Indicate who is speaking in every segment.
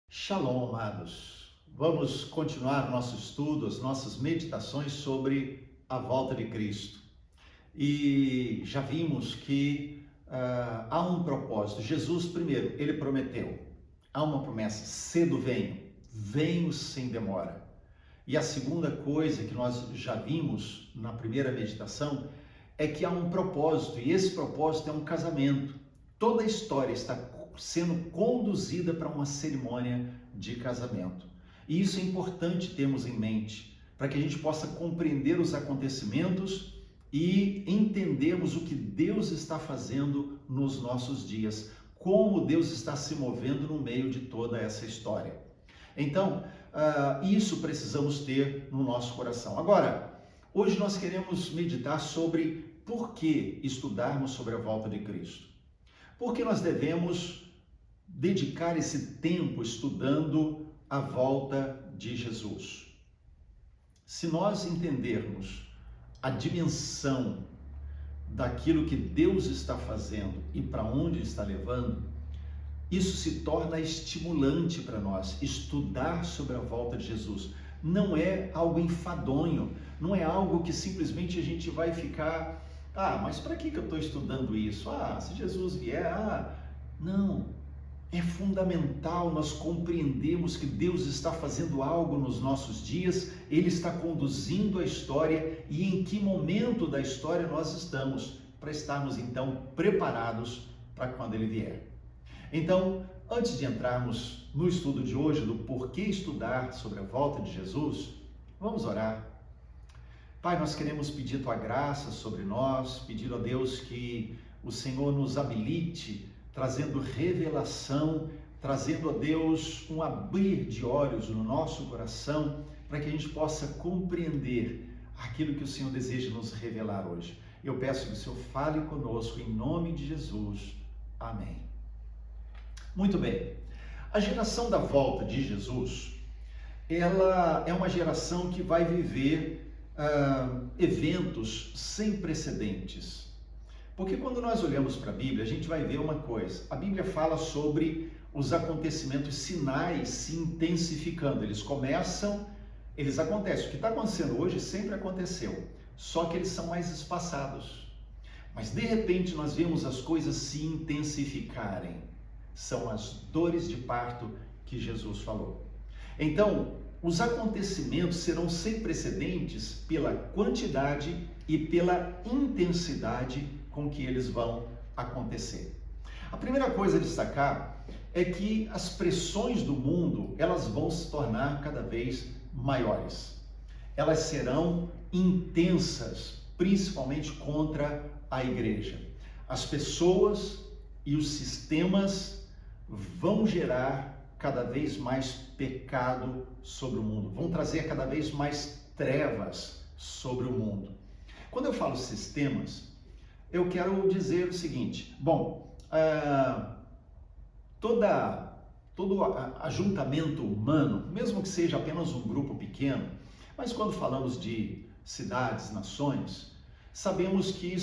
Speaker 1: Shalom, amados. Vamos continuar nosso estudo, as nossas meditações sobre a volta de Cristo. E já vimos que há um propósito. Jesus, primeiro, ele prometeu. Há uma promessa: cedo venho sem demora. E a segunda coisa que nós já vimos na primeira meditação é que há um propósito, e esse propósito é um casamento. Toda a história está sendo conduzida para uma cerimônia de casamento. E isso é importante termos em mente, para que a gente possa compreender os acontecimentos e entendermos o que Deus está fazendo nos nossos dias, como Deus está se movendo no meio de toda essa história. Então, isso precisamos ter no nosso coração. Agora, hoje nós queremos meditar sobre por que estudarmos sobre a volta de Cristo. Por que nós devemos dedicar esse tempo estudando a volta de Jesus? Se nós entendermos a dimensão daquilo que Deus está fazendo e para onde está levando, isso se torna estimulante para nós. Estudar sobre a volta de Jesus não é algo enfadonho, não é algo que simplesmente a gente vai ficar, mas para que eu estou estudando isso? Se Jesus vier, não. É fundamental nós compreendermos que Deus está fazendo algo nos nossos dias, Ele está conduzindo a história e em que momento da história nós estamos, para estarmos então preparados para quando Ele vier. Então, antes de entrarmos no estudo de hoje do porquê estudar sobre a volta de Jesus, vamos orar. Pai, nós queremos pedir Tua graça sobre nós, pedir a Deus que o Senhor nos habilite, trazendo revelação, trazendo a Deus um abrir de olhos no nosso coração, para que a gente possa compreender aquilo que o Senhor deseja nos revelar hoje. Eu peço que o Senhor fale conosco em nome de Jesus. Amém. Muito bem. A geração da volta de Jesus, ela é uma geração que vai viver eventos sem precedentes. Porque quando nós olhamos para a Bíblia, a gente vai ver uma coisa. A Bíblia fala sobre os acontecimentos, sinais se intensificando. Eles acontecem. O que está acontecendo hoje sempre aconteceu, só que eles são mais espaçados. Mas de repente nós vemos as coisas se intensificarem. São as dores de parto que Jesus falou. Então, os acontecimentos serão sem precedentes pela quantidade e pela intensidade com que eles vão acontecer. A primeira coisa a destacar é que as pressões do mundo, elas vão se tornar cada vez maiores. Elas serão intensas, principalmente contra a igreja. As pessoas e os sistemas vão gerar cada vez mais pecado sobre o mundo, vão trazer cada vez mais trevas sobre o mundo. Quando eu falo sistemas, eu quero dizer o seguinte: todo ajuntamento humano, mesmo que seja apenas um grupo pequeno, mas quando falamos de cidades, nações, sabemos que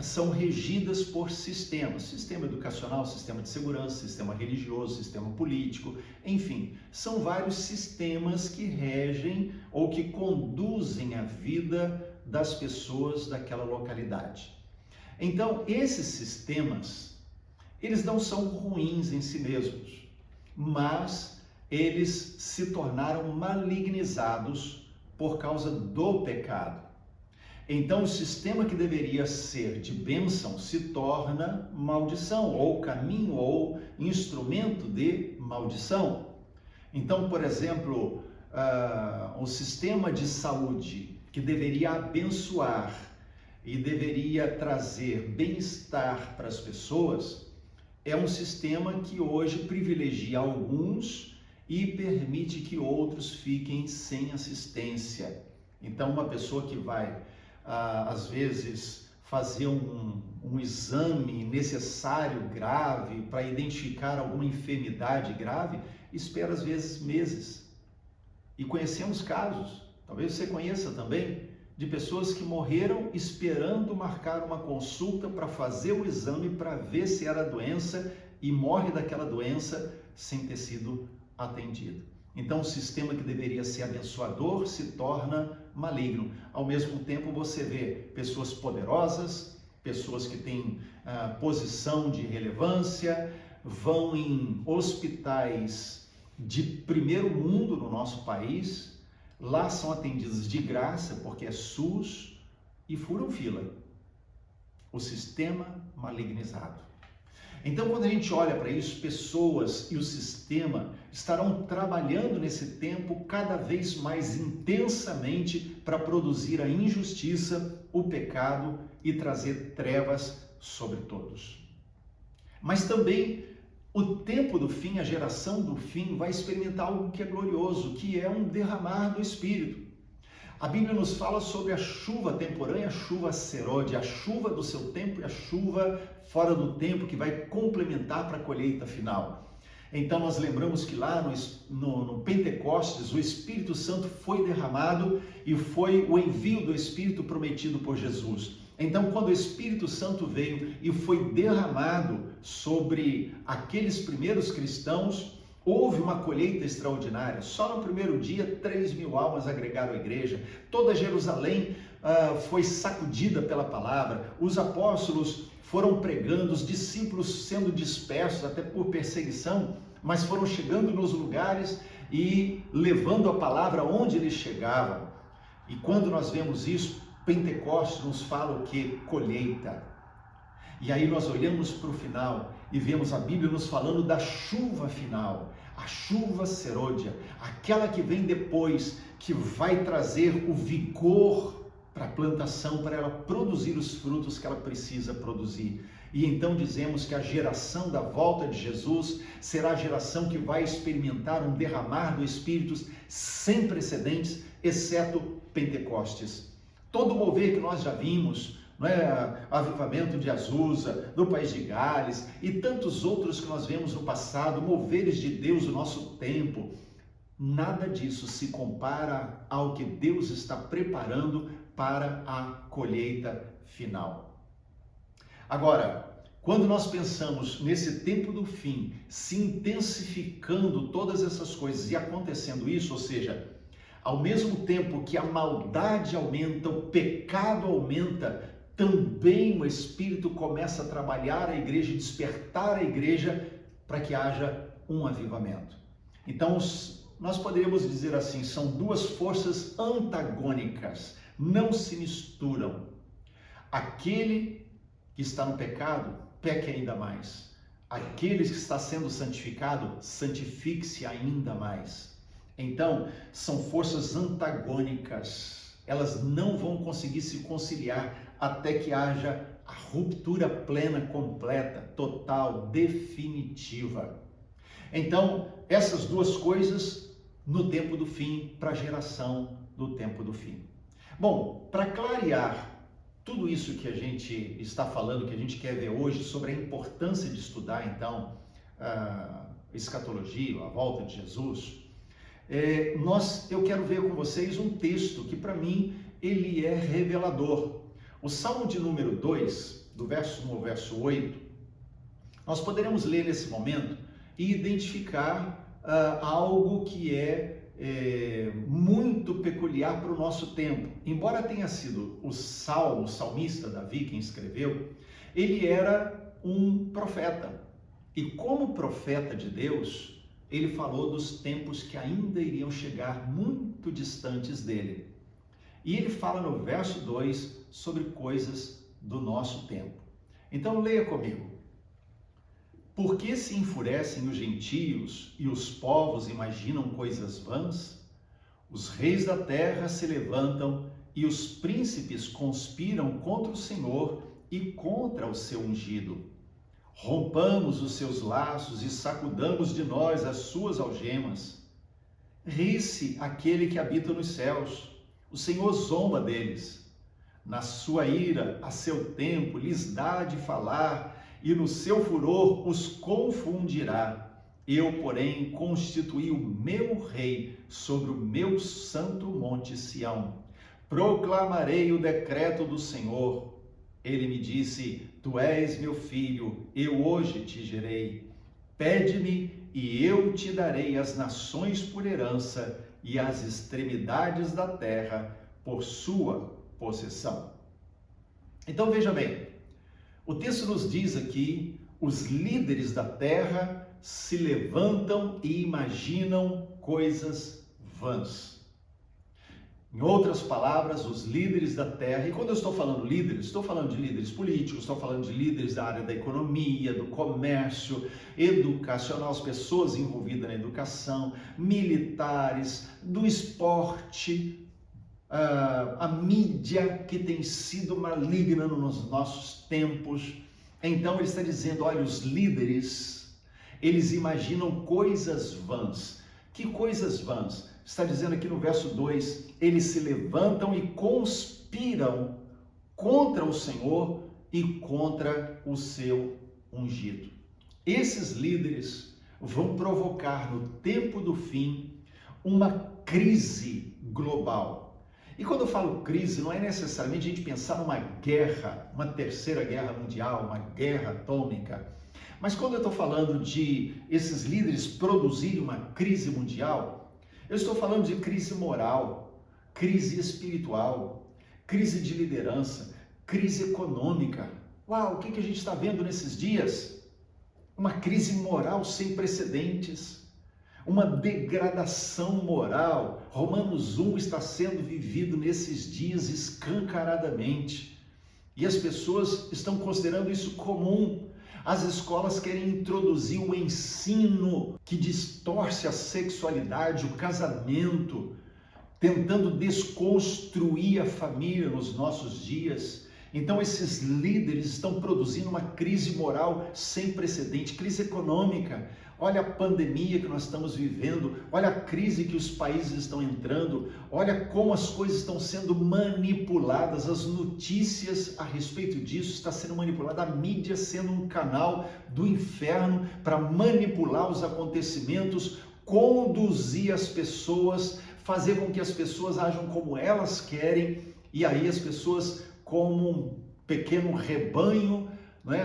Speaker 1: são regidas por sistemas: sistema educacional, sistema de segurança, sistema religioso, sistema político, enfim, são vários sistemas que regem ou que conduzem a vida das pessoas daquela localidade. Então, esses sistemas, eles não são ruins em si mesmos, mas eles se tornaram malignizados por causa do pecado. Então, o sistema que deveria ser de bênção se torna maldição, ou caminho, ou instrumento de maldição. Então, por exemplo, o sistema de saúde, que deveria abençoar e deveria trazer bem-estar para as pessoas, é um sistema que hoje privilegia alguns e permite que outros fiquem sem assistência. Então, uma pessoa que vai às vezes fazer um exame necessário grave para identificar alguma enfermidade grave, espera às vezes meses. E conhecemos casos, talvez você conheça também, de pessoas que morreram esperando marcar uma consulta para fazer o exame para ver se era doença e morre daquela doença sem ter sido atendido. Então, o sistema que deveria ser abençoador se torna maligno. Ao mesmo tempo, você vê pessoas poderosas, pessoas que têm posição de relevância, vão em hospitais de primeiro mundo no nosso país, lá são atendidos de graça, porque é SUS, e furam fila. O sistema malignizado. Então, quando a gente olha para isso, pessoas e o sistema estarão trabalhando nesse tempo cada vez mais intensamente para produzir a injustiça, o pecado e trazer trevas sobre todos. Mas também o tempo do fim, a geração do fim, vai experimentar algo que é glorioso, que é um derramar do Espírito. A Bíblia nos fala sobre a chuva temporânea, a chuva serode, a chuva do seu tempo e a chuva fora do tempo, que vai complementar para a colheita final. Então nós lembramos que lá no Pentecostes o Espírito Santo foi derramado e foi o envio do Espírito prometido por Jesus. Então, quando o Espírito Santo veio e foi derramado sobre aqueles primeiros cristãos, houve uma colheita extraordinária. Só no primeiro dia, 3.000 almas agregaram à igreja. Toda Jerusalém foi sacudida pela palavra. Os apóstolos foram pregando, os discípulos sendo dispersos, até por perseguição, mas foram chegando nos lugares e levando a palavra onde eles chegavam. E quando nós vemos isso, Pentecostes nos fala o que? Colheita. E aí nós olhamos para o final e vemos a Bíblia nos falando da chuva final, a chuva serôdia, aquela que vem depois, que vai trazer o vigor para a plantação, para ela produzir os frutos que ela precisa produzir. E então dizemos que a geração da volta de Jesus será a geração que vai experimentar um derramar do Espírito sem precedentes, exceto Pentecostes. Todo o mover que nós já vimos, avivamento de Azusa, no país de Gales e tantos outros que nós vemos no passado, moveres de Deus no nosso tempo, nada disso se compara ao que Deus está preparando para a colheita final. Agora, quando nós pensamos nesse tempo do fim, se intensificando todas essas coisas e acontecendo isso, ou seja, ao mesmo tempo que a maldade aumenta, o pecado aumenta, também o Espírito começa a trabalhar a igreja, despertar a igreja para que haja um avivamento. Então, nós poderíamos dizer assim, são duas forças antagônicas, não se misturam. Aquele que está no pecado, peque ainda mais. Aquele que está sendo santificado, santifique-se ainda mais. Então, são forças antagônicas, elas não vão conseguir se conciliar até que haja a ruptura plena, completa, total, definitiva. Então, essas duas coisas no tempo do fim, para a geração do tempo do fim. Bom, para clarear tudo isso que a gente está falando, que a gente quer ver hoje, sobre a importância de estudar, então, a escatologia, a volta de Jesus, eu quero ver com vocês um texto que para mim ele é revelador. O Salmo de número 2, do verso 1 ao verso 8, nós poderemos ler nesse momento e identificar algo que é muito peculiar para o nosso tempo. Embora tenha sido o salmista Davi quem escreveu, ele era um profeta. E como profeta de Deus, ele falou dos tempos que ainda iriam chegar muito distantes dele. E ele fala no verso 2 sobre coisas do nosso tempo. Então leia comigo. Por que se enfurecem os gentios e os povos imaginam coisas vãs? Os reis da terra se levantam e os príncipes conspiram contra o Senhor e contra o seu ungido. Rompamos os seus laços e sacudamos de nós as suas algemas. Ri-se aquele que habita nos céus, o Senhor zomba deles. Na sua ira, a seu tempo, lhes dá de falar, e no seu furor os confundirá. Eu, porém, constituí o meu rei sobre o meu santo monte Sião. Proclamarei o decreto do Senhor. Ele me disse: Tu és meu filho, eu hoje te gerei. Pede-me e eu te darei as nações por herança e as extremidades da terra por sua possessão. Então veja bem, o texto nos diz aqui, os líderes da terra se levantam e imaginam coisas vãs. Em outras palavras, os líderes da terra, e quando eu estou falando líderes, estou falando de líderes políticos, estou falando de líderes da área da economia, do comércio, educacional, as pessoas envolvidas na educação, militares, do esporte, a mídia que tem sido maligna nos nossos tempos. Então ele está dizendo, olha, os líderes, eles imaginam coisas vãs. Que coisas vãs? Está dizendo aqui no verso 2, eles se levantam e conspiram contra o Senhor e contra o seu ungido. Esses líderes vão provocar no tempo do fim uma crise global. E quando eu falo crise, não é necessariamente a gente pensar numa guerra, uma terceira guerra mundial, uma guerra atômica. Mas quando eu estou falando de esses líderes produzirem uma crise mundial, eu estou falando de crise moral, crise espiritual, crise de liderança, crise econômica. Uau, o que a gente está vendo nesses dias? Uma crise moral sem precedentes, uma degradação moral. Romanos 1 está sendo vivido nesses dias escancaradamente. E as pessoas estão considerando isso comum. As escolas querem introduzir um ensino que distorce a sexualidade, o casamento, tentando desconstruir a família nos nossos dias. Então esses líderes estão produzindo uma crise moral sem precedente, crise econômica. Olha a pandemia que nós estamos vivendo, olha a crise que os países estão entrando, olha como as coisas estão sendo manipuladas, as notícias a respeito disso estão sendo manipuladas, a mídia sendo um canal do inferno para manipular os acontecimentos, conduzir as pessoas, fazer com que as pessoas ajam como elas querem, e aí as pessoas, como um pequeno rebanho,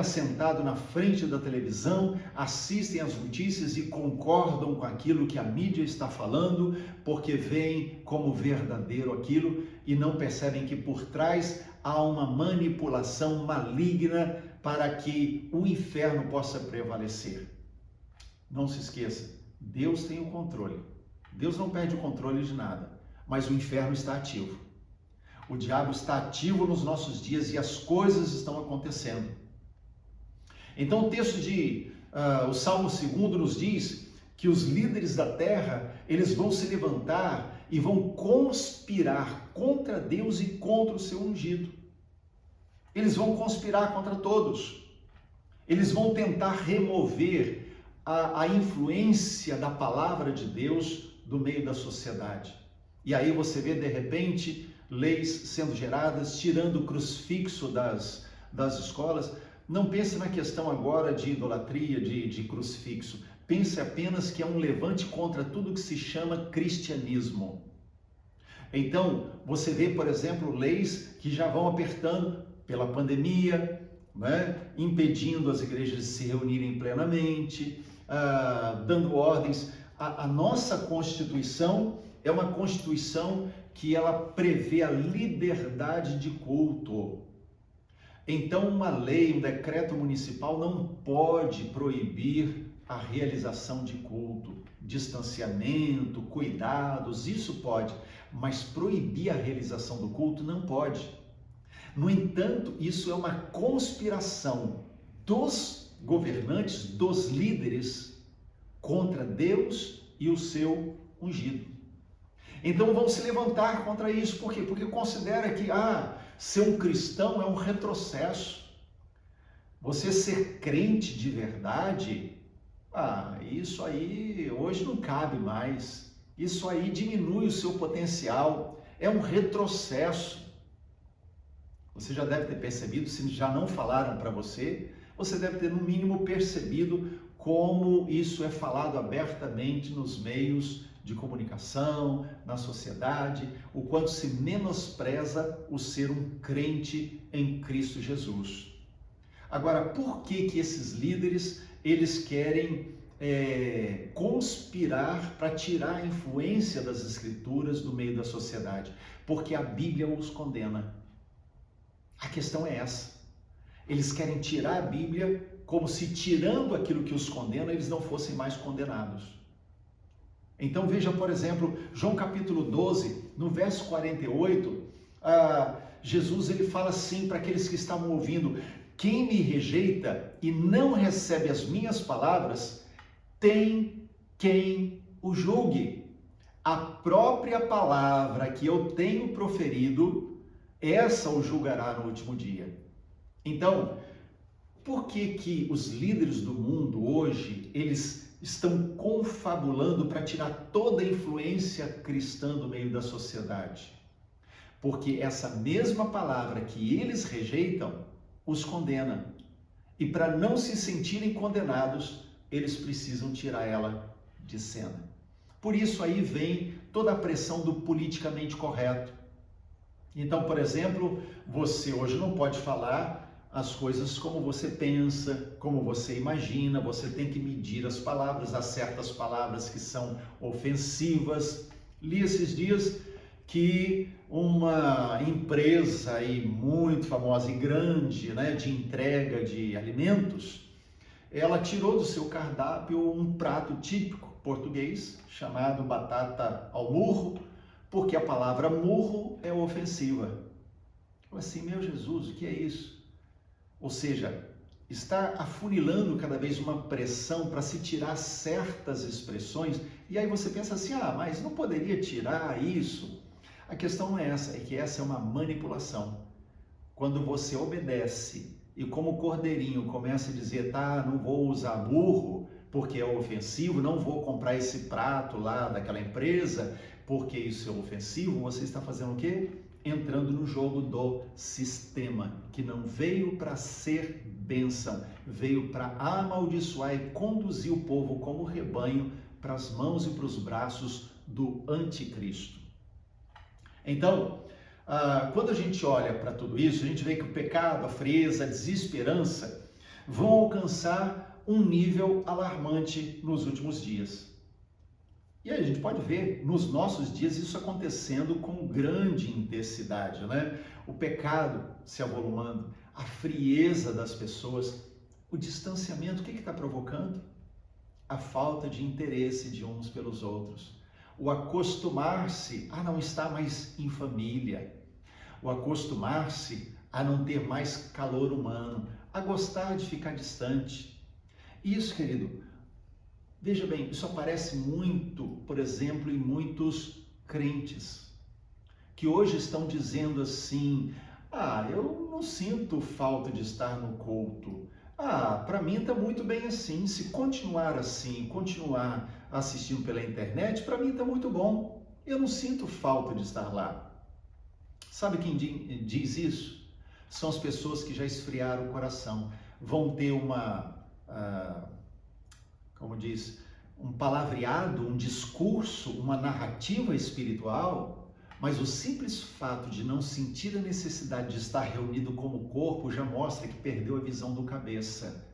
Speaker 1: assentado na frente da televisão, assistem às notícias e concordam com aquilo que a mídia está falando, porque veem como verdadeiro aquilo e não percebem que por trás há uma manipulação maligna para que o inferno possa prevalecer. Não se esqueça, Deus tem o controle. Deus não perde o controle de nada, mas o inferno está ativo. O diabo está ativo nos nossos dias e as coisas estão acontecendo. Então o texto o Salmo 2 nos diz que os líderes da terra, eles vão se levantar e vão conspirar contra Deus e contra o seu ungido. Eles vão conspirar contra todos. Eles vão tentar remover a influência da palavra de Deus do meio da sociedade. E aí você vê, de repente, leis sendo geradas, tirando o crucifixo das escolas. Não pense na questão agora de idolatria, de crucifixo. Pense apenas que é um levante contra tudo que se chama cristianismo. Então, você vê, por exemplo, leis que já vão apertando pela pandemia, impedindo as igrejas de se reunirem plenamente, dando ordens. A nossa Constituição é uma Constituição que ela prevê a liberdade de culto. Então, uma lei, um decreto municipal não pode proibir a realização de culto, distanciamento, cuidados, isso pode, mas proibir a realização do culto não pode. No entanto, isso é uma conspiração dos governantes, dos líderes, contra Deus e o seu ungido. Então vão se levantar contra isso. Por quê? Porque considera que ser um cristão é um retrocesso. Você ser crente de verdade, isso aí hoje não cabe mais. Isso aí diminui o seu potencial. É um retrocesso. Você já deve ter percebido, se já não falaram para você, você deve ter no mínimo percebido como isso é falado abertamente nos meios de comunicação, na sociedade, o quanto se menospreza o ser um crente em Cristo Jesus. Agora, por que esses líderes, eles querem conspirar para tirar a influência das Escrituras do meio da sociedade, porque a Bíblia os condena. A questão é essa. Eles querem tirar a Bíblia como se, tirando aquilo que os condena, eles não fossem mais condenados. Então veja, por exemplo, João capítulo 12, no verso 48, Jesus ele fala assim para aqueles que estavam ouvindo: quem me rejeita e não recebe as minhas palavras, tem quem o julgue. A própria palavra que eu tenho proferido, essa o julgará no último dia. Então, por que os líderes do mundo hoje, eles estão confabulando para tirar toda a influência cristã do meio da sociedade? Porque essa mesma palavra que eles rejeitam, os condena. E para não se sentirem condenados, eles precisam tirar ela de cena. Por isso aí vem toda a pressão do politicamente correto. Então, por exemplo, você hoje não pode falar as coisas como você pensa, como você imagina, você tem que medir as palavras, há certas palavras que são ofensivas. Li esses dias que uma empresa aí muito famosa e grande, de entrega de alimentos, ela tirou do seu cardápio um prato típico português chamado batata ao murro, porque a palavra murro é ofensiva. Eu assim, meu Jesus, o que é isso? Ou seja, está afunilando cada vez uma pressão para se tirar certas expressões, e aí você pensa assim, mas não poderia tirar isso? A questão não é essa, é que essa é uma manipulação. Quando você obedece e como cordeirinho começa a dizer, não vou usar burro porque é ofensivo, não vou comprar esse prato lá daquela empresa porque isso é ofensivo, você está fazendo o quê? Entrando no jogo do sistema, que não veio para ser bênção, veio para amaldiçoar e conduzir o povo como rebanho para as mãos e para os braços do anticristo. Então, quando a gente olha para tudo isso, a gente vê que o pecado, a frieza, a desesperança vão alcançar um nível alarmante nos últimos dias. E aí a gente pode ver nos nossos dias isso acontecendo com grande intensidade, O pecado se avolumando, a frieza das pessoas, o distanciamento, o que está provocando? A falta de interesse de uns pelos outros. O acostumar-se a não estar mais em família, o acostumar-se a não ter mais calor humano, a gostar de ficar distante. Isso, querido, veja bem, isso aparece muito, por exemplo, em muitos crentes, que hoje estão dizendo assim, eu não sinto falta de estar no culto. Para mim está muito bem assim, se continuar assim, continuar assistindo pela internet, para mim está muito bom. Eu não sinto falta de estar lá. Sabe quem diz isso? São as pessoas que já esfriaram o coração. Vão ter um palavreado, um discurso, uma narrativa espiritual, mas o simples fato de não sentir a necessidade de estar reunido como corpo já mostra que perdeu a visão do cabeça.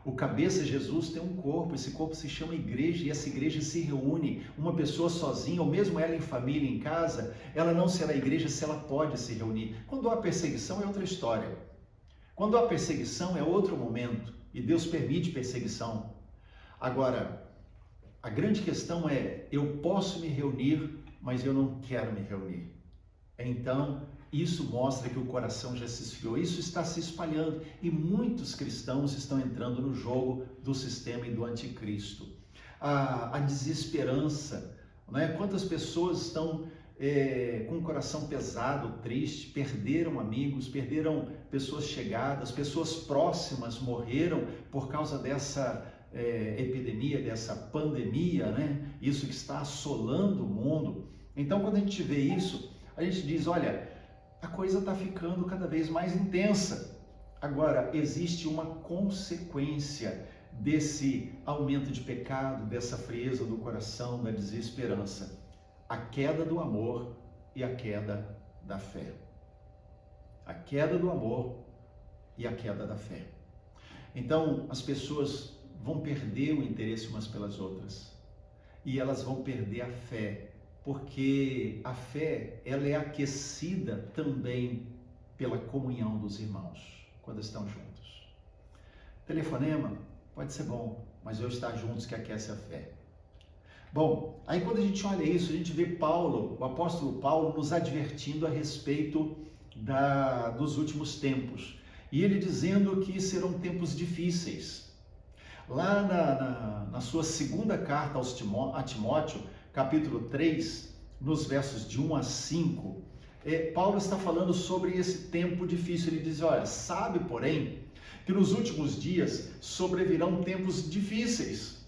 Speaker 1: O cabeça, Jesus, tem um corpo, esse corpo se chama igreja e essa igreja se reúne. Uma pessoa sozinha, ou mesmo ela em família, em casa, ela não será igreja se ela pode se reunir. Quando há perseguição é outra história. Quando há perseguição é outro momento e Deus permite perseguição. Agora, a grande questão é, eu posso me reunir, mas eu não quero me reunir. Então, isso mostra que o coração já se esfriou. Isso está se espalhando e muitos cristãos estão entrando no jogo do sistema e do anticristo. A desesperança, Quantas pessoas estão com o coração pesado, triste, perderam amigos, perderam pessoas chegadas, pessoas próximas morreram por causa dessa epidemia, dessa pandemia, Isso que está assolando o mundo. Então, quando a gente vê isso, a gente diz, olha, a coisa está ficando cada vez mais intensa. Agora, existe uma consequência desse aumento de pecado, dessa frieza do coração, da desesperança. A queda do amor e a queda da fé. A queda do amor e a queda da fé. Então, as pessoas vão perder o interesse umas pelas outras. E elas vão perder a fé, porque a fé, ela é aquecida também pela comunhão dos irmãos, quando estão juntos. Telefonema pode ser bom, mas eu estar juntos que aquece a fé. Bom, aí quando a gente olha isso, a gente vê Paulo, o apóstolo Paulo, nos advertindo a respeito dos últimos tempos. E ele dizendo que serão tempos difíceis. Lá na sua segunda carta a Timóteo, capítulo 3, nos versos de 1 a 5, Paulo está falando sobre esse tempo difícil. Ele diz, olha, sabe, porém, que nos últimos dias sobrevirão tempos difíceis.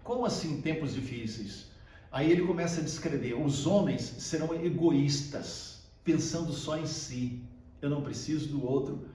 Speaker 1: Como assim tempos difíceis? Aí ele começa a descrever, os homens serão egoístas, pensando só em si. Eu não preciso do outro,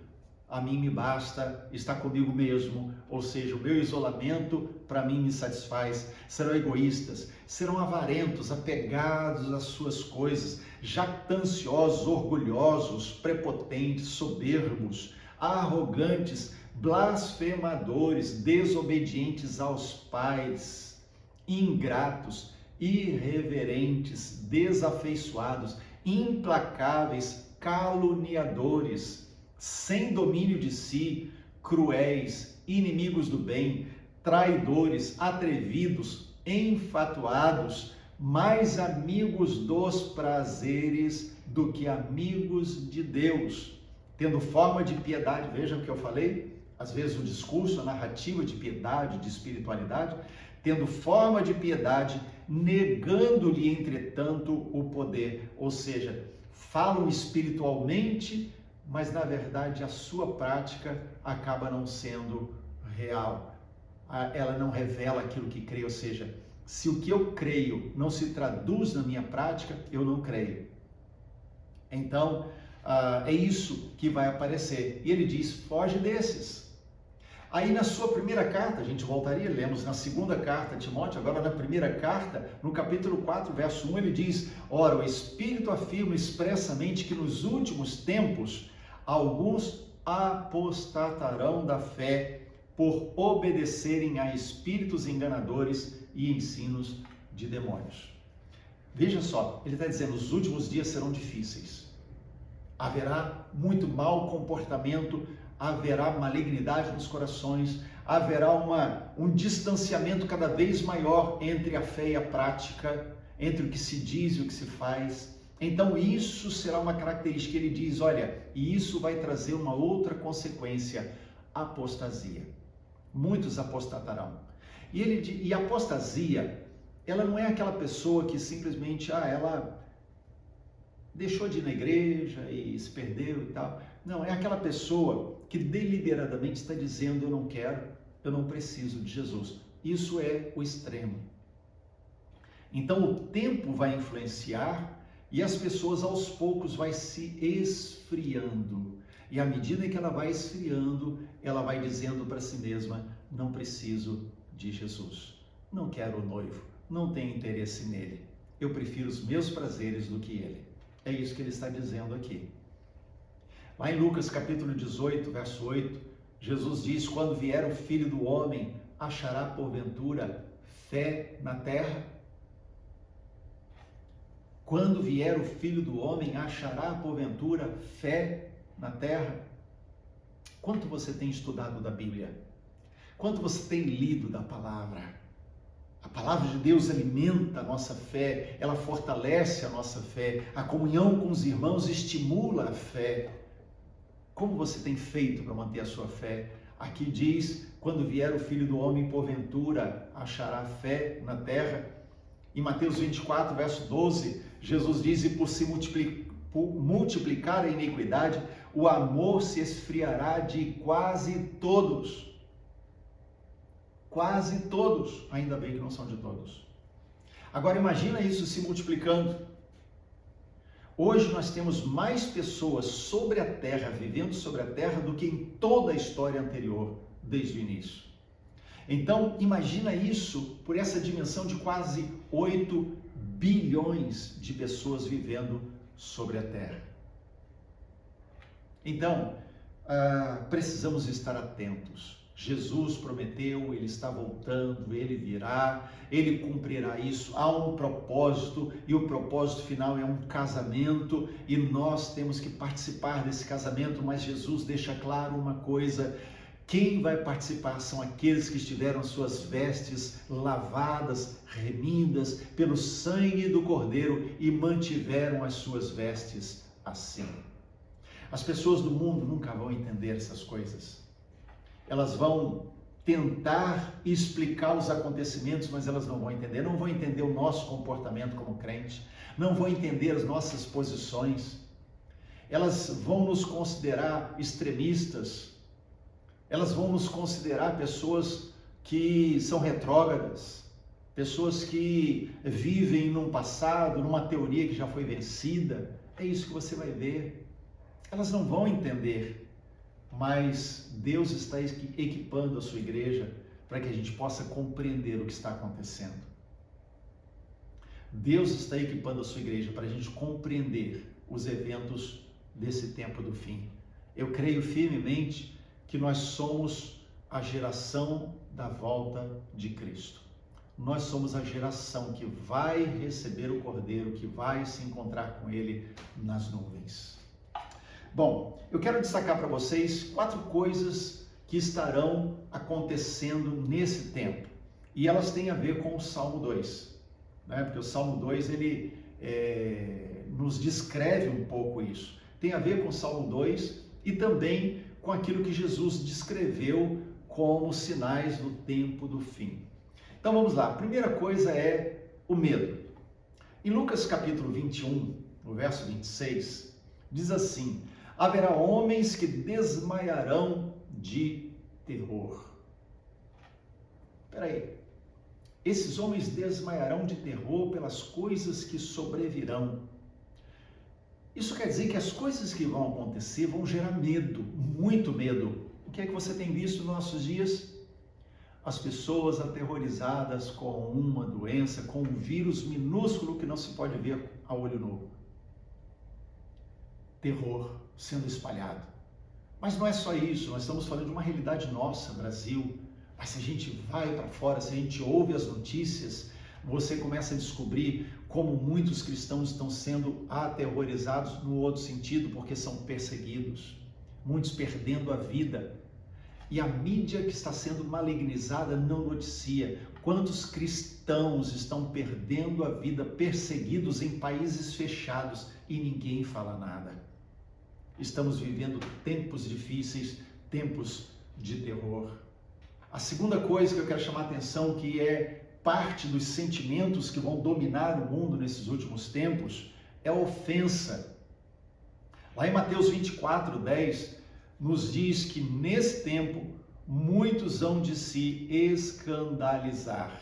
Speaker 1: a mim me basta, está comigo mesmo, ou seja, o meu isolamento para mim me satisfaz. Serão egoístas, serão avarentos, apegados às suas coisas, jactanciosos, orgulhosos, prepotentes, soberbos, arrogantes, blasfemadores, desobedientes aos pais, ingratos, irreverentes, desafeiçoados, implacáveis, caluniadores, sem domínio de si, cruéis, inimigos do bem, traidores, atrevidos, enfatuados, mais amigos dos prazeres do que amigos de Deus, tendo forma de piedade. Veja o que eu falei, às vezes o discurso, a narrativa de piedade, de espiritualidade, tendo forma de piedade, negando-lhe, entretanto, o poder. Ou seja, falam espiritualmente, mas na verdade a sua prática acaba não sendo real. Ela não revela aquilo que crê, ou seja, se o que eu creio não se traduz na minha prática, eu não creio. Então, é isso que vai aparecer. E ele diz, foge desses. Aí na sua primeira carta, a gente voltaria, lemos na segunda carta a Timóteo, agora na primeira carta, no capítulo 4, verso 1, ele diz, ora, o Espírito afirma expressamente que nos últimos tempos, alguns apostatarão da fé por obedecerem a espíritos enganadores e ensinos de demônios. Veja só, ele está dizendo, os últimos dias serão difíceis. Haverá muito mau comportamento, haverá malignidade nos corações, haverá um distanciamento cada vez maior entre a fé e a prática, entre o que se diz e o que se faz. Então isso será uma característica. Ele diz, olha, e isso vai trazer uma outra consequência, apostasia. Muitos apostatarão. E a apostasia, ela não é aquela pessoa que simplesmente, ela deixou de ir na igreja e se perdeu e tal. Não, é aquela pessoa que deliberadamente está dizendo, eu não quero, eu não preciso de Jesus. Isso é o extremo. Então o tempo vai influenciar e as pessoas aos poucos vai se esfriando. E à medida que ela vai esfriando, ela vai dizendo para si mesma, não preciso de Jesus. Não quero o noivo, não tenho interesse nele. Eu prefiro os meus prazeres do que ele. É isso que ele está dizendo aqui. Lá em Lucas capítulo 18, verso 8, Jesus diz, quando vier o Filho do Homem, achará porventura fé na terra? Quando vier o Filho do Homem, achará porventura fé na terra? Quanto você tem estudado da Bíblia? Quanto você tem lido da palavra? A palavra de Deus alimenta a nossa fé, ela fortalece a nossa fé, a comunhão com os irmãos estimula a fé. Como você tem feito para manter a sua fé? Aqui diz, quando vier o Filho do Homem, porventura, achará fé na terra? Em Mateus 24, verso 12, Jesus diz, e por se multiplicar a iniquidade, o amor se esfriará de quase todos. Quase todos, ainda bem que não são de todos. Agora imagina isso se multiplicando. Hoje nós temos mais pessoas sobre a terra, vivendo sobre a terra, do que em toda a história anterior, desde o início. Então imagina isso por essa dimensão de quase 8 bilhões de pessoas vivendo sobre a terra. Então, precisamos estar atentos. Jesus prometeu, ele está voltando, ele virá, ele cumprirá isso. Há um propósito e o propósito final é um casamento e nós temos que participar desse casamento, mas Jesus deixa claro uma coisa: quem vai participar são aqueles que tiveram suas vestes lavadas, remidas pelo sangue do Cordeiro e mantiveram as suas vestes assim. As pessoas do mundo nunca vão entender essas coisas. Elas vão tentar explicar os acontecimentos, mas elas não vão entender. Não vão entender o nosso comportamento como crente, não vão entender as nossas posições. Elas vão nos considerar extremistas, elas vão nos considerar pessoas que são retrógradas, pessoas que vivem num passado, numa teoria que já foi vencida. É isso que você vai ver. Elas não vão entender, mas Deus está equipando a sua igreja para que a gente possa compreender o que está acontecendo. Deus está equipando a sua igreja para a gente compreender os eventos desse tempo do fim. Eu creio firmemente que nós somos a geração da volta de Cristo. Nós somos a geração que vai receber o Cordeiro, que vai se encontrar com Ele nas nuvens. Bom, eu quero destacar para vocês 4 coisas que estarão acontecendo nesse tempo. E elas têm a ver com o Salmo 2, né? Porque o Salmo 2, ele nos descreve um pouco isso. Tem a ver com o Salmo 2 e também com aquilo que Jesus descreveu como sinais do tempo do fim. Então vamos lá, a primeira coisa é o medo. Em Lucas capítulo 21, no verso 26, diz assim: haverá homens que desmaiarão de terror. Espera aí, esses homens desmaiarão de terror pelas coisas que sobrevirão. Isso quer dizer que as coisas que vão acontecer vão gerar medo, muito medo. O que é que você tem visto nos nossos dias? As pessoas aterrorizadas com uma doença, com um vírus minúsculo que não se pode ver a olho nu. Terror sendo espalhado. Mas não é só isso, nós estamos falando de uma realidade nossa, Brasil. Mas se a gente vai para fora, se a gente ouve as notícias, você começa a descobrir como muitos cristãos estão sendo aterrorizados no outro sentido, porque são perseguidos, muitos perdendo a vida. E a mídia que está sendo malignizada não noticia quantos cristãos estão perdendo a vida, perseguidos em países fechados e ninguém fala nada. Estamos vivendo tempos difíceis, tempos de terror. A segunda coisa que eu quero chamar a atenção, que é parte dos sentimentos que vão dominar o mundo nesses últimos tempos, é a ofensa. Lá em Mateus 24:10, nos diz que nesse tempo muitos hão de se escandalizar.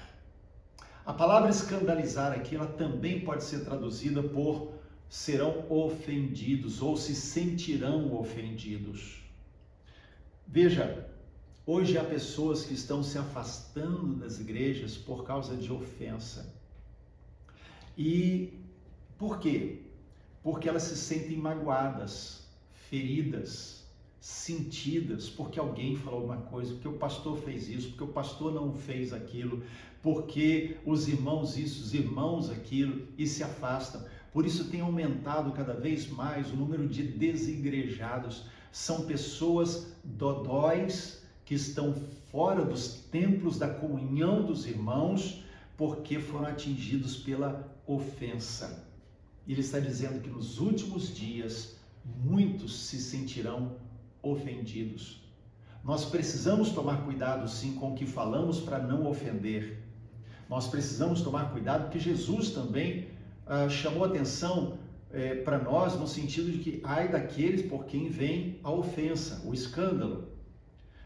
Speaker 1: A palavra escandalizar aqui, ela também pode ser traduzida por serão ofendidos ou se sentirão ofendidos. Veja, hoje há pessoas que estão se afastando das igrejas por causa de ofensa. E por quê? Porque elas se sentem magoadas, feridas, sentidas, porque alguém falou alguma coisa, porque o pastor fez isso, porque o pastor não fez aquilo, porque os irmãos isso, os irmãos aquilo, e se afastam. Por isso tem aumentado cada vez mais o número de desigrejados. São pessoas dodóis que estão fora dos templos da comunhão dos irmãos, porque foram atingidos pela ofensa. Ele está dizendo que nos últimos dias muitos se sentirão ofendidos. Nós precisamos tomar cuidado sim com o que falamos para não ofender. Nós precisamos tomar cuidado porque Jesus também chamou atenção para nós no sentido de que ai daqueles por quem vem a ofensa, o escândalo.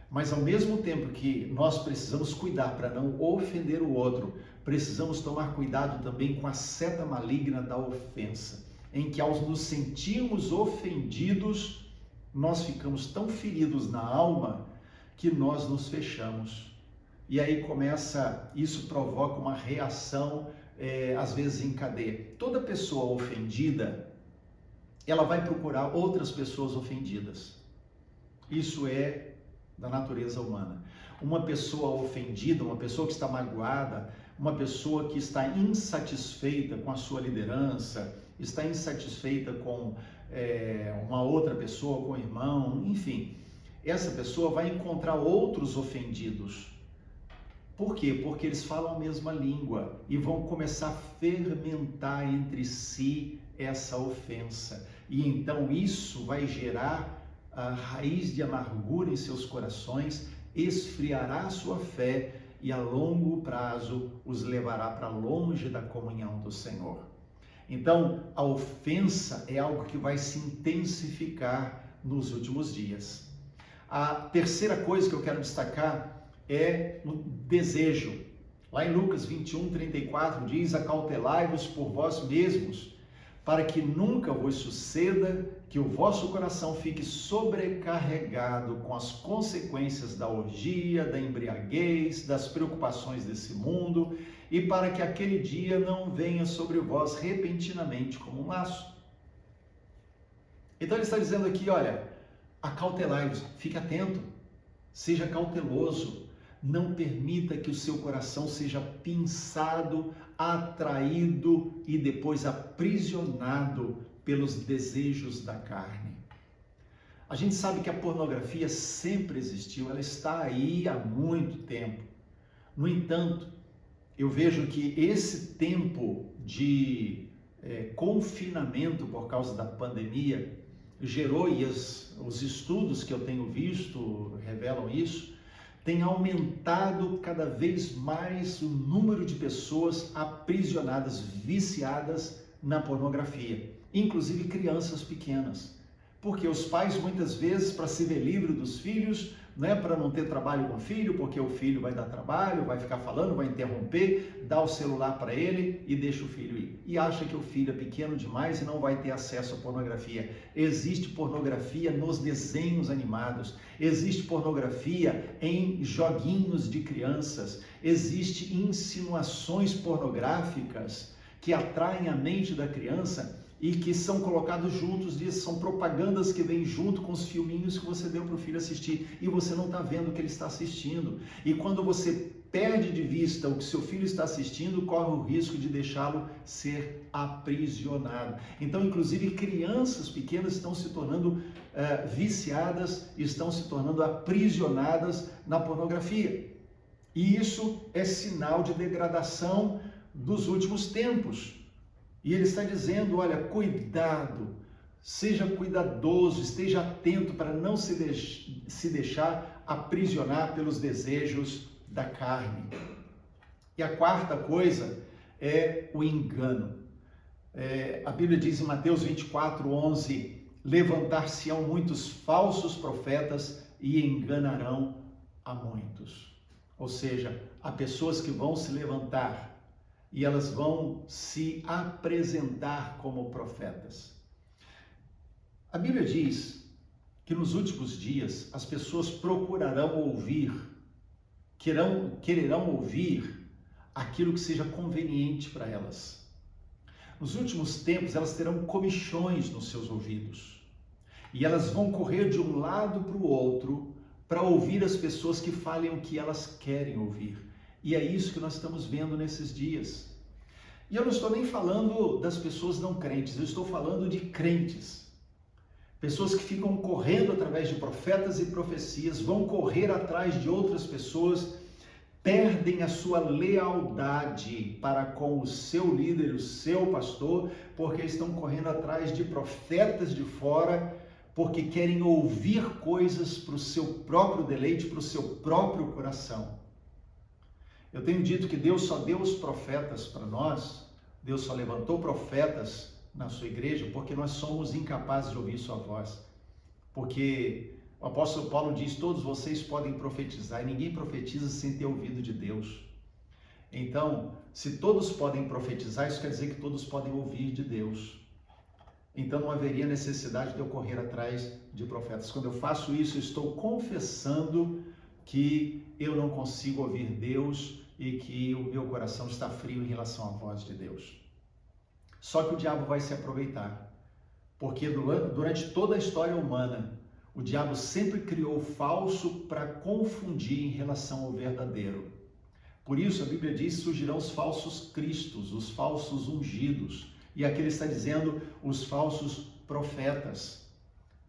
Speaker 1: Mas ao mesmo tempo que nós precisamos cuidar para não ofender o outro, precisamos tomar cuidado também com a seta maligna da ofensa, em que ao nos sentirmos ofendidos, nós ficamos tão feridos na alma que nós nos fechamos. E aí isso provoca uma reação, às vezes em cadeia. Toda pessoa ofendida, ela vai procurar outras pessoas ofendidas. Isso é da natureza humana. uma pessoa ofendida, uma pessoa que está magoada, uma pessoa que está insatisfeita com a sua liderança, está insatisfeita com uma outra pessoa, com o irmão, enfim, essa pessoa vai encontrar outros ofendidos. Por quê? Porque eles falam a mesma língua e vão começar a fermentar entre si essa ofensa. E então isso vai gerar a raiz de amargura em seus corações, esfriará a sua fé e a longo prazo os levará para longe da comunhão do Senhor. Então, a ofensa é algo que vai se intensificar nos últimos dias. A terceira coisa que eu quero destacar é o desejo. Lá em Lucas 21:34 diz: acautelai-vos por vós mesmos, para que nunca vos suceda que o vosso coração fique sobrecarregado com as consequências da orgia, da embriaguez, das preocupações desse mundo, e para que aquele dia não venha sobre vós repentinamente como um laço. Então ele está dizendo aqui, olha, acautelai-vos, fique atento, seja cauteloso, não permita que o seu coração seja pinçado, atraído e depois aprisionado pelos desejos da carne. A gente sabe que a pornografia sempre existiu, ela está aí há muito tempo. No entanto, eu vejo que esse tempo de confinamento por causa da pandemia gerou, e os estudos que eu tenho visto revelam isso, tem aumentado cada vez mais o número de pessoas aprisionadas, viciadas na pornografia, inclusive crianças pequenas. Porque os pais, muitas vezes, para se ver livre dos filhos, né, para não ter trabalho com o filho, porque o filho vai dar trabalho, vai ficar falando, vai interromper, dá o celular para ele e deixa o filho ir. E acha que o filho é pequeno demais e não vai ter acesso à pornografia. Existe pornografia nos desenhos animados, existe pornografia em joguinhos de crianças, existe insinuações pornográficas que atraem a mente da criança e que são colocados juntos, são propagandas que vêm junto com os filminhos que você deu para o filho assistir, e você não está vendo o que ele está assistindo. E quando você perde de vista o que seu filho está assistindo, corre o risco de deixá-lo ser aprisionado. Então, inclusive, crianças pequenas estão se tornando viciadas, estão se tornando aprisionadas na pornografia. E isso é sinal de degradação dos últimos tempos. E ele está dizendo, olha, cuidado, seja cuidadoso, esteja atento para não se deixar aprisionar pelos desejos da carne. E a quarta coisa é o engano. A Bíblia diz em Mateus 24:11, levantar-se-ão muitos falsos profetas e enganarão a muitos. Ou seja, há pessoas que vão se levantar e elas vão se apresentar como profetas. A Bíblia diz que nos últimos dias as pessoas procurarão ouvir, quererão ouvir aquilo que seja conveniente para elas. Nos últimos tempos elas terão comichões nos seus ouvidos e elas vão correr de um lado para o outro para ouvir as pessoas que falem o que elas querem ouvir. E é isso que nós estamos vendo nesses dias. E eu não estou nem falando das pessoas não crentes, eu estou falando de crentes. Pessoas que ficam correndo através de profetas e profecias, vão correr atrás de outras pessoas, perdem a sua lealdade para com o seu líder, o seu pastor, porque estão correndo atrás de profetas de fora, porque querem ouvir coisas para o seu próprio deleite, para o seu próprio coração. Eu tenho dito que Deus só deu os profetas para nós, Deus só levantou profetas na sua igreja porque nós somos incapazes de ouvir sua voz. Porque o apóstolo Paulo diz, todos vocês podem profetizar, e ninguém profetiza sem ter ouvido de Deus. Então, se todos podem profetizar, isso quer dizer que todos podem ouvir de Deus. Então não haveria necessidade de eu correr atrás de profetas. Quando eu faço isso, eu estou confessando que eu não consigo ouvir Deus e que o meu coração está frio em relação à voz de Deus. Só que o diabo vai se aproveitar, porque durante toda a história humana, O diabo sempre criou o falso para confundir em relação ao verdadeiro. Por isso a Bíblia diz que surgirão os falsos cristos, os falsos ungidos. E aqui ele está dizendo os falsos profetas.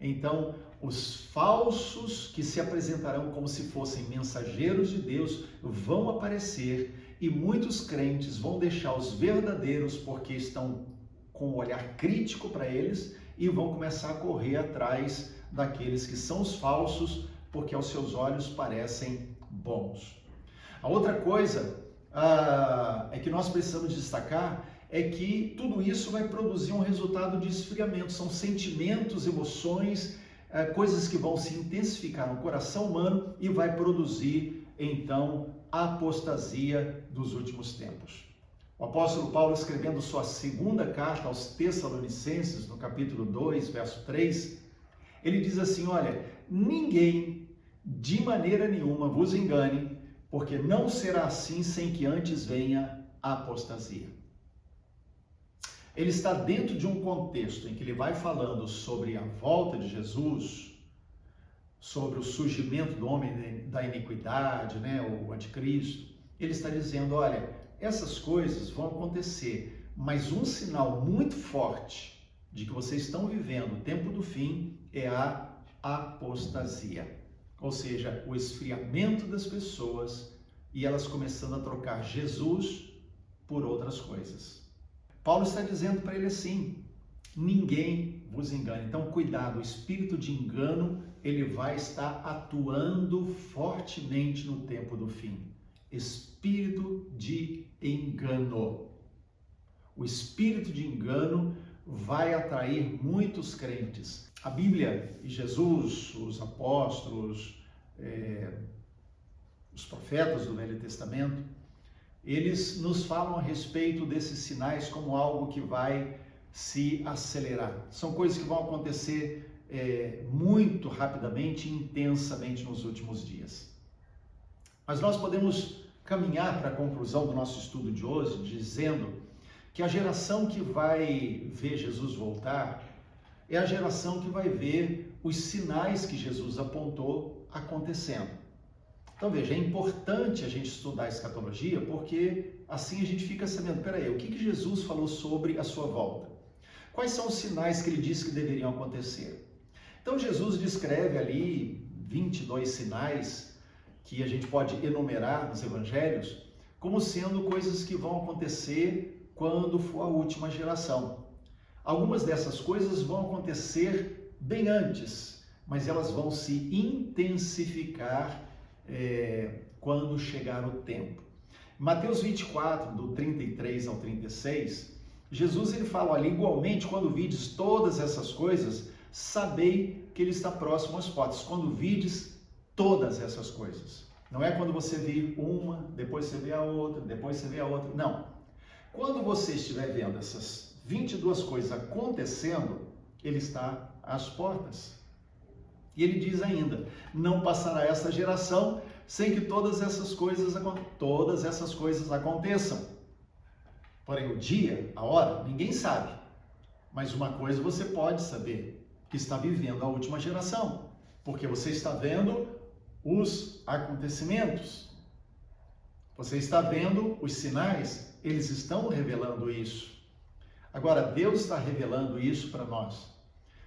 Speaker 1: Então, os falsos que se apresentarão como se fossem mensageiros de Deus vão aparecer e muitos crentes vão deixar os verdadeiros porque estão com um olhar crítico para eles e vão começar a correr atrás daqueles que são os falsos porque aos seus olhos parecem bons. A outra coisa é que nós precisamos destacar é que tudo isso vai produzir um resultado de esfriamento. São sentimentos, emoções, coisas que vão se intensificar no coração humano e vai produzir, então, a apostasia dos últimos tempos. O apóstolo Paulo, escrevendo sua segunda carta aos Tessalonicenses, no capítulo 2, verso 3, ele diz assim, olha, ninguém de maneira nenhuma vos engane, porque não será assim sem que antes venha a apostasia. Ele está dentro de um contexto em que ele vai falando sobre a volta de Jesus, sobre o surgimento do homem da iniquidade, o anticristo. Ele está dizendo, olha, essas coisas vão acontecer, mas um sinal muito forte de que vocês estão vivendo o tempo do fim é a apostasia. Ou seja, o esfriamento das pessoas e elas começando a trocar Jesus por outras coisas. Paulo está dizendo para ele assim, ninguém vos engane. Então, cuidado, o espírito de engano, ele vai estar atuando fortemente no tempo do fim. Espírito de engano. O espírito de engano vai atrair muitos crentes. A Bíblia e Jesus, os apóstolos, os profetas do Velho Testamento, eles nos falam a respeito desses sinais como algo que vai se acelerar. São coisas que vão acontecer muito rapidamente e intensamente nos últimos dias. Mas nós podemos caminhar para a conclusão do nosso estudo de hoje dizendo que a geração que vai ver Jesus voltar é a geração que vai ver os sinais que Jesus apontou acontecendo. Então veja, é importante a gente estudar a escatologia porque assim a gente fica sabendo, peraí, o que Jesus falou sobre a sua volta? Quais são os sinais que ele disse que deveriam acontecer? Então Jesus descreve ali 22 sinais que a gente pode enumerar nos evangelhos como sendo coisas que vão acontecer quando for a última geração. Algumas dessas coisas vão acontecer bem antes, mas elas vão se intensificar quando chegar o tempo. Mateus 24, do 33 ao 36, Jesus ele fala, olha, igualmente, quando vides todas essas coisas, sabei que ele está próximo às portas. Quando vides todas essas coisas. Não é quando você vir uma, depois você vê a outra, depois você vê a outra. Não. Quando você estiver vendo essas 22 coisas acontecendo, ele está às portas. E ele diz ainda, não passará essa geração sem que todas essas coisas aconteçam. Porém, o dia, a hora, ninguém sabe. Mas uma coisa você pode saber, que está vivendo a última geração. Porque você está vendo os acontecimentos. Você está vendo os sinais, eles estão revelando isso. Agora, Deus está revelando isso para nós.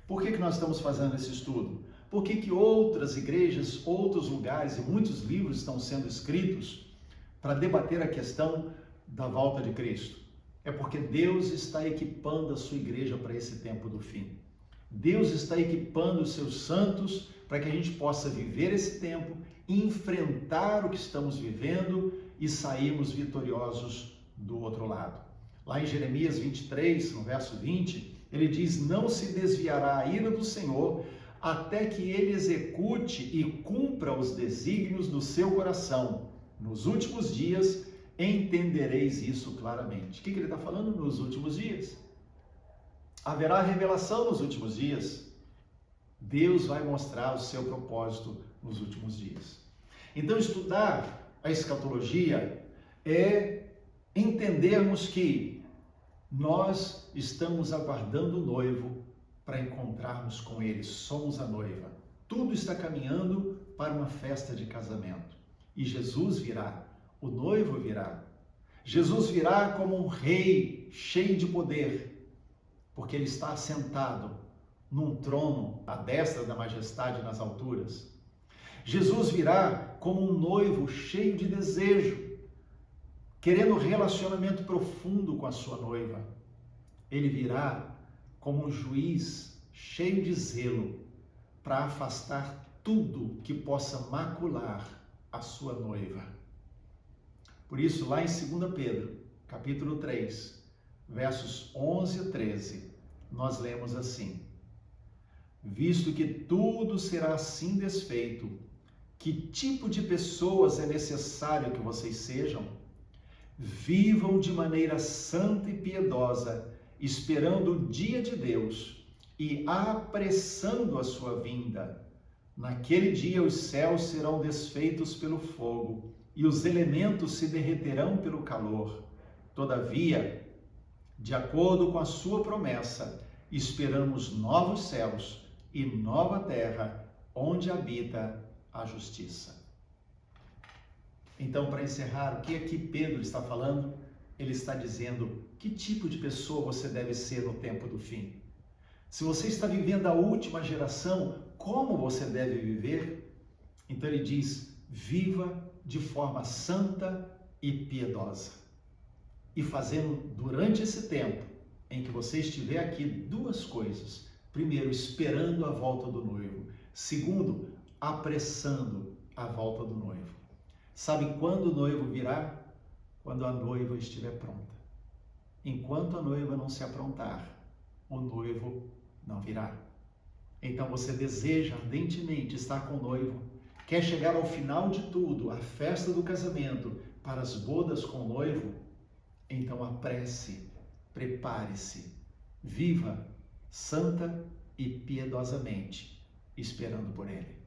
Speaker 1: Por que nós estamos fazendo esse estudo? Por que outras igrejas, outros lugares e muitos livros estão sendo escritos para debater a questão da volta de Cristo? É porque Deus está equipando a sua igreja para esse tempo do fim. Deus está equipando os seus santos para que a gente possa viver esse tempo, enfrentar o que estamos vivendo e sairmos vitoriosos do outro lado. Lá em Jeremias 23, no verso 20, ele diz, não se desviará a ira do Senhor até que ele execute e cumpra os desígnios do seu coração. Nos últimos dias entendereis isso claramente. O que ele está falando? Nos últimos dias. Haverá revelação nos últimos dias. Deus vai mostrar o seu propósito nos últimos dias. Então, estudar a escatologia é entendermos que nós estamos aguardando o noivo para encontrarmos com ele. Somos a noiva. Tudo está caminhando para uma festa de casamento. E Jesus virá, o noivo virá. Jesus virá como um rei cheio de poder, porque ele está assentado num trono à destra da majestade nas alturas. Jesus virá como um noivo cheio de desejo, querendo um relacionamento profundo com a sua noiva. Ele virá como um juiz cheio de zelo para afastar tudo que possa macular a sua noiva. Por isso, lá em 2 Pedro, capítulo 3, versos 11 a 13, nós lemos assim: visto que tudo será assim desfeito, que tipo de pessoas é necessário que vocês sejam? Vivam de maneira santa e piedosa, esperando o dia de Deus e apressando a sua vinda. Naquele dia os céus serão desfeitos pelo fogo e os elementos se derreterão pelo calor. Todavia, de acordo com a sua promessa, esperamos novos céus e nova terra, onde habita a justiça. Então, para encerrar, o que aqui Pedro está falando? Ele está dizendo que tipo de pessoa você deve ser no tempo do fim. Se você está vivendo a última geração, como você deve viver? Então ele diz: viva de forma santa e piedosa. E fazendo durante esse tempo em que você estiver aqui duas coisas. Primeiro, esperando a volta do noivo. Segundo, apressando a volta do noivo. Sabe quando o noivo virá? Quando a noiva estiver pronta. Enquanto a noiva não se aprontar, o noivo não virá. Então você deseja ardentemente estar com o noivo, quer chegar ao final de tudo, a festa do casamento, para as bodas com o noivo? Então apresse, prepare-se, viva santa e piedosamente, esperando por ele.